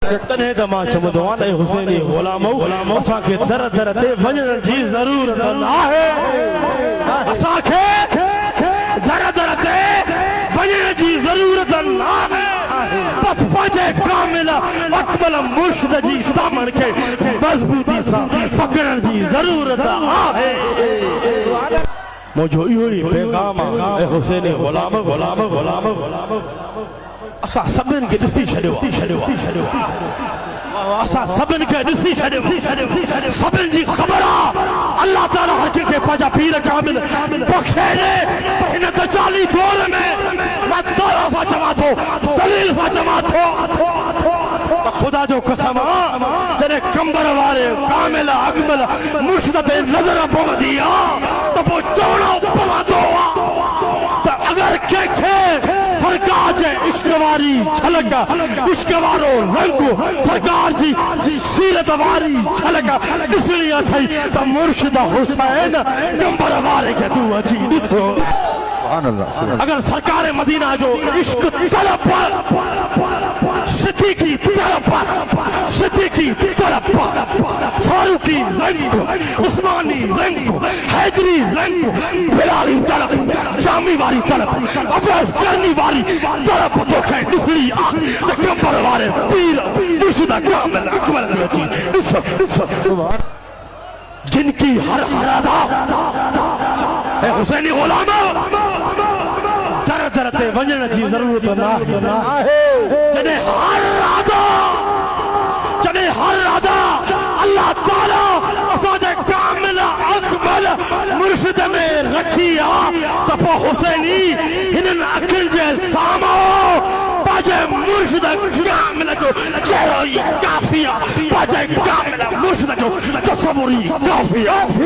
तने त मां चवंदो आहियां हुसैनी गुलामो असांखे दर दर ते वञण जी ज़रूरत नाहे असांखे दर दर ते वञण जी ज़रूरत नाहे बस पंहिंजे कामिल अकमल मुर्शिद जी दामन खे मज़बूती सां पकड़ण जी ज़रूरत आहे मुझो इहो ई पैगाम आहे हुसैनी गुलाम गुलाम गुलाम गुलाम असां सभिनि खे ॾिसी छॾियो असां सभिनि खे ॾिसी छॾियो सभिनि जी ख़बर आहे अल्लाह ताला हर कंहिंखे पंहिंजा पीर कामिल बख़्शे ॾे हिन दजाली दौर में मां तौर सां चवां थो दलील सां चवां थो खुदा जो कसम जॾहिं कंबर वारे कामिल अकमल मुर्शिद ते नज़र पवंदी आहे त पोइ चवणो पवंदो आहे त अगरि कंहिंखे सरकार जे इश्क वारी झलक इश्क वारो रंग सरकार जी सीरत वारी झलक ॾिसणी अथई त मुर्शिद हुसैन कंबर वारे खे तूं अची ॾिसो अगर सरकार मदीना जो इश्क तड़प सिद्दीकी तड़प फारूकी रंग उस्मानी रंग हैदरी रंग बिलाली तड़प जामी वारी तड़प अफैज करनी वारी तड़प तोखे ॾिसणी आहे त कंबर वारे पीर मुर्शिद कामिल अकमल जी ॾिसो जिनकी हर अदा है हुसैनी गुलाम दर दर ते वञण जी ज़रूरत नाहे जॾहिं हर अदा अल्लाह ताला असांजे कामिल अकमल मुर्शिद में रखी आहे त पोइ हुसैनी हिननि अखियुनि जे साम्हूं पंहिंजे मुर्शिद कामिल जो चहिरो ई काफ़ी आहे पंहिंजे कामिल मुर्शिद जो तसव्वुर ई काफ़ी आहे